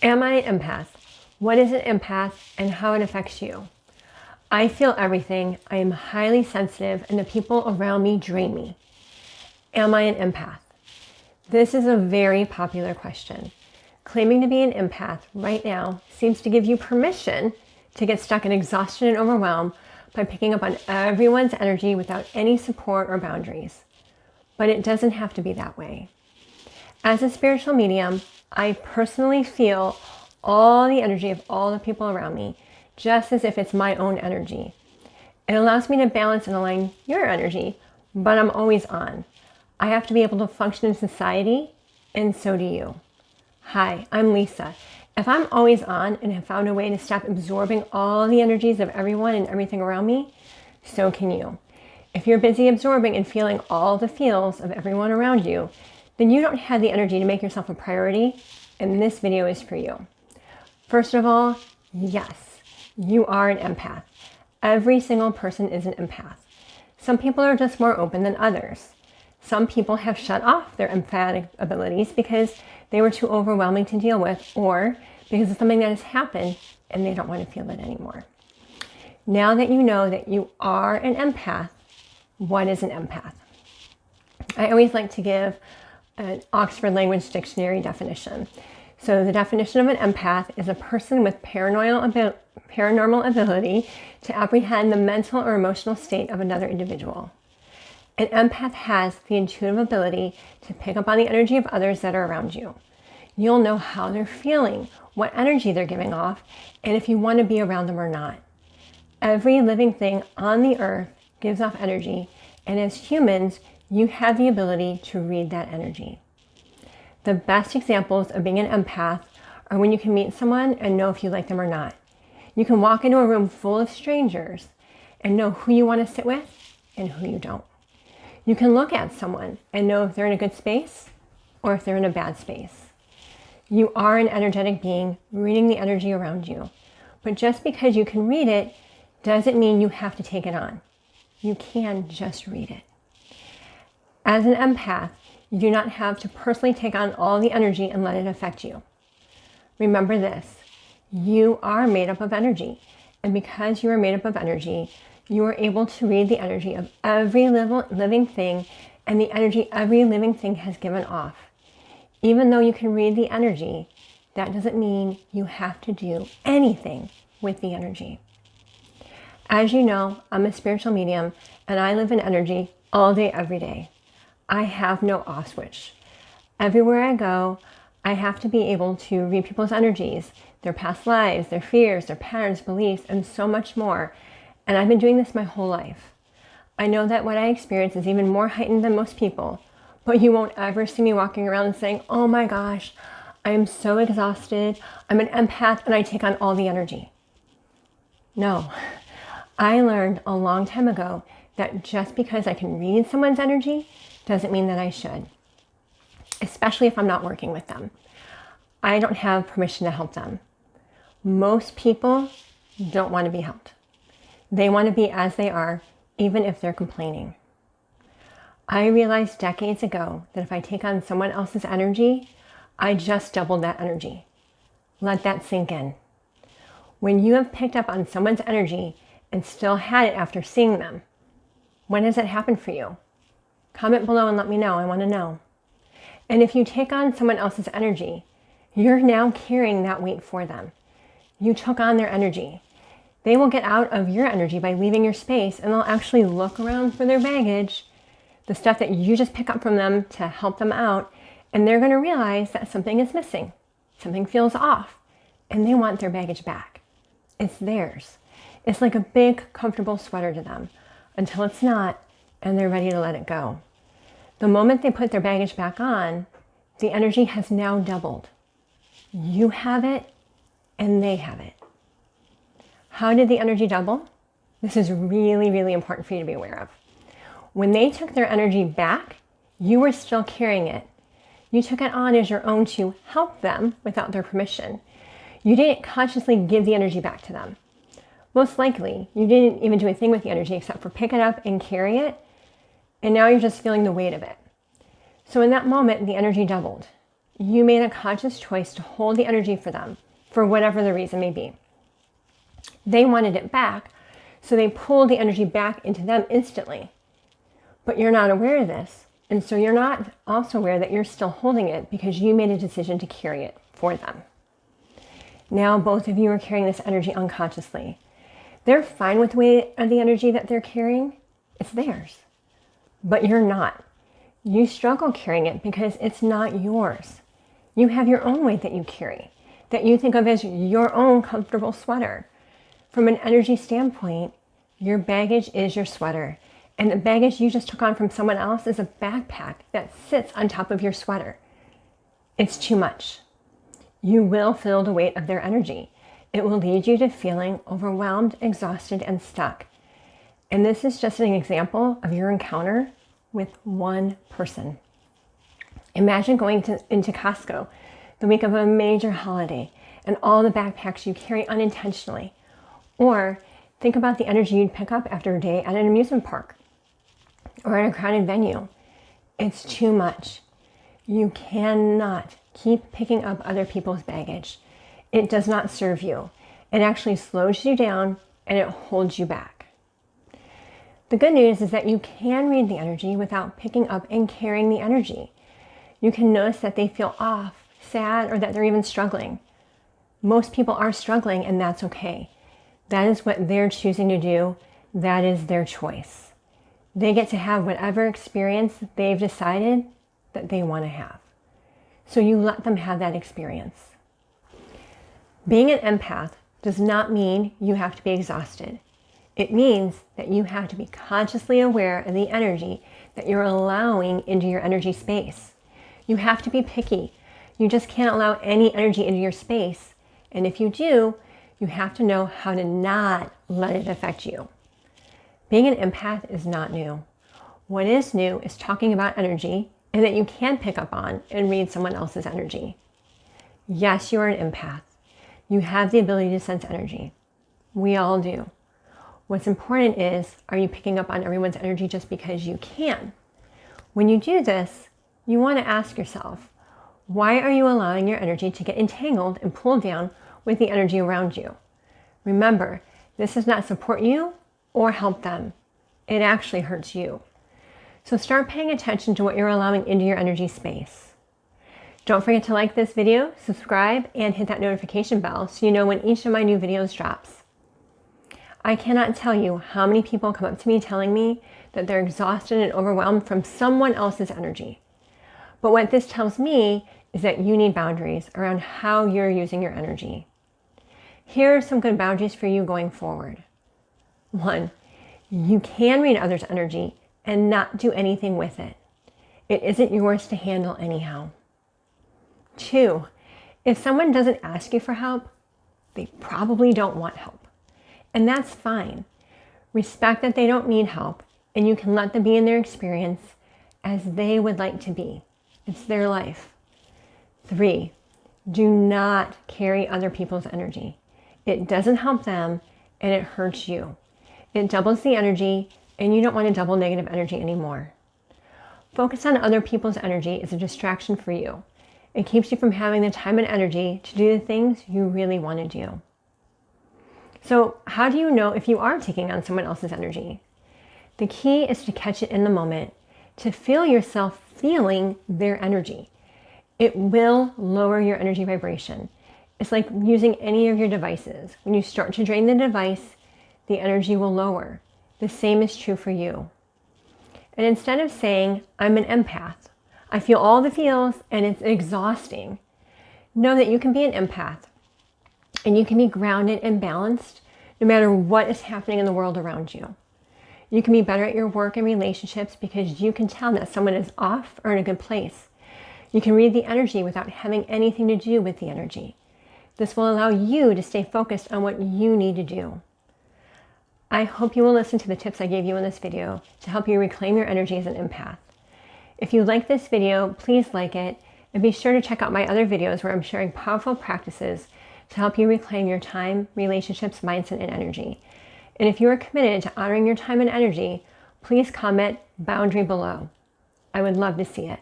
Am I an empath? What is an empath and how it affects you? I feel everything. I am highly sensitive and the people around me drain me. Am I an empath? This is a very popular question. Claiming to be an empath right now seems to give you permission to get stuck in exhaustion and overwhelm by picking up on everyone's energy without any support or boundaries. But it doesn't have to be that way. As a spiritual medium, I personally feel all the energy of all the people around me, just as if it's my own energy. It allows me to balance and align your energy, but I'm always on. I have to be able to function in society, and so do you. Hi, I'm Lisa. If I'm always on and have found a way to stop absorbing all the energies of everyone and everything around me, so can you. If you're busy absorbing and feeling all the feels of everyone around you, then you don't have the energy to make yourself a priority, and this video is for you. First of all, yes, you are an empath. Every single person is an empath. Some people are just more open than others. Some people have shut off their empathic abilities because they were too overwhelming to deal with, or because of something that has happened and they don't want to feel it anymore. Now that you know that you are an empath, what is an empath? I always like to give an Oxford Language Dictionary definition. So the definition of an empath is a person with paranormal ability to apprehend the mental or emotional state of another individual. An empath has the intuitive ability to pick up on the energy of others that are around you. You'll know how they're feeling, what energy they're giving off, and if you want to be around them or not. Every living thing on the earth gives off energy, and as humans, you have the ability to read that energy. The best examples of being an empath are when you can meet someone and know if you like them or not. You can walk into a room full of strangers and know who you want to sit with and who you don't. You can look at someone and know if they're in a good space or if they're in a bad space. You are an energetic being reading the energy around you. But just because you can read it doesn't mean you have to take it on. You can just read it. As an empath, you do not have to personally take on all the energy and let it affect you. Remember this, you are made up of energy. And because you are made up of energy, you are able to read the energy of every living thing and the energy every living thing has given off. Even though you can read the energy, that doesn't mean you have to do anything with the energy. As you know, I'm a spiritual medium and I live in energy all day, every day. I have no off switch. Everywhere I go, I have to be able to read people's energies, their past lives, their fears, their patterns, beliefs, and so much more. And I've been doing this my whole life. I know that what I experience is even more heightened than most people, but you won't ever see me walking around and saying, oh my gosh, I am so exhausted. I'm an empath and I take on all the energy. No, I learned a long time ago that just because I can read someone's energy doesn't mean that I should, especially if I'm not working with them. I don't have permission to help them. Most people don't want to be helped. They want to be as they are, even if they're complaining. I realized decades ago that if I take on someone else's energy, I just doubled that energy. Let that sink in. When you have picked up on someone's energy and still had it after seeing them, when has it happened for you? Comment below and let me know. I want to know. And if you take on someone else's energy, you're now carrying that weight for them. You took on their energy. They will get out of your energy by leaving your space and they'll actually look around for their baggage, the stuff that you just pick up from them to help them out, and they're going to realize that something is missing. Something feels off, and they want their baggage back. It's theirs. It's like a big, comfortable sweater to them until it's not, and they're ready to let it go. The moment they put their baggage back on, the energy has now doubled. You have it, and they have it. How did the energy double? This is really, really important for you to be aware of. When they took their energy back, you were still carrying it. You took it on as your own to help them without their permission. You didn't consciously give the energy back to them. Most likely, you didn't even do a thing with the energy except for pick it up and carry it, and now you're just feeling the weight of it. So in that moment, the energy doubled. you made a conscious choice to hold the energy for them, for whatever the reason may be. They wanted it back, so they pulled the energy back into them instantly. But you're not aware of this, and so you're not also aware that you're still holding it because you made a decision to carry it for them. Now both of you are carrying this energy unconsciously. They're fine with the weight of the energy that they're carrying. It's theirs. But you're not. You struggle carrying it because it's not yours. You have your own weight that you carry, that you think of as your own comfortable sweater. From an energy standpoint, your baggage is your sweater, and the baggage you just took on from someone else is a backpack that sits on top of your sweater. It's too much. You will feel the weight of their energy. It will lead you to feeling overwhelmed, exhausted, and stuck. And this is just an example of your encounter with one person. Imagine going into Costco the week of a major holiday and all the backpacks you carry unintentionally. Or think about the energy you'd pick up after a day at an amusement park or at a crowded venue. It's too much. You cannot keep picking up other people's baggage. It does not serve you. It actually slows you down and it holds you back. The good news is that you can read the energy without picking up and carrying the energy. You can notice that they feel off, sad, or that they're even struggling. Most people are struggling, and that's okay. That is what they're choosing to do. That is their choice. They get to have whatever experience they've decided that they want to have. So you let them have that experience. Being an empath does not mean you have to be exhausted. It means that you have to be consciously aware of the energy that you're allowing into your energy space. You have to be picky. You just can't allow any energy into your space. And if you do, you have to know how to not let it affect you. Being an empath is not new. What is new is talking about energy and that you can pick up on and read someone else's energy. Yes, you are an empath. You have the ability to sense energy. We all do. What's important is, are you picking up on everyone's energy just because you can? When you do this, you want to ask yourself, why are you allowing your energy to get entangled and pulled down with the energy around you? Remember, this does not support you or help them. It actually hurts you. So start paying attention to what you're allowing into your energy space. Don't forget to like this video, subscribe, and hit that notification bell so you know when each of my new videos drops. I cannot tell you how many people come up to me telling me that they're exhausted and overwhelmed from someone else's energy. But what this tells me is that you need boundaries around how you're using your energy. Here are some good boundaries for you going forward. 1, you can read others' energy and not do anything with it. It isn't yours to handle anyhow. 2, if someone doesn't ask you for help, they probably don't want help. And that's fine. Respect that they don't need help, and you can let them be in their experience as they would like to be. It's their life. 3, do not carry other people's energy. It doesn't help them, and it hurts you. It doubles the energy, and you don't want to double negative energy anymore. Focus on other people's energy is a distraction for you. It keeps you from having the time and energy to do the things you really want to do. So how do you know if you are taking on someone else's energy? The key is to catch it in the moment, to feel yourself feeling their energy. It will lower your energy vibration. It's like using any of your devices. When you start to drain the device, the energy will lower. The same is true for you. And instead of saying, I'm an empath, I feel all the feels and it's exhausting, know that you can be an empath and you can be grounded and balanced no matter what is happening in the world around you. You can be better at your work and relationships because you can tell that someone is off or in a good place. You can read the energy without having anything to do with the energy. This will allow you to stay focused on what you need to do. I hope you will listen to the tips I gave you in this video to help you reclaim your energy as an empath. If you like this video, please like it, and be sure to check out my other videos where I'm sharing powerful practices to help you reclaim your time, relationships, mindset, and energy. And if you are committed to honoring your time and energy, please comment boundary below. I would love to see it.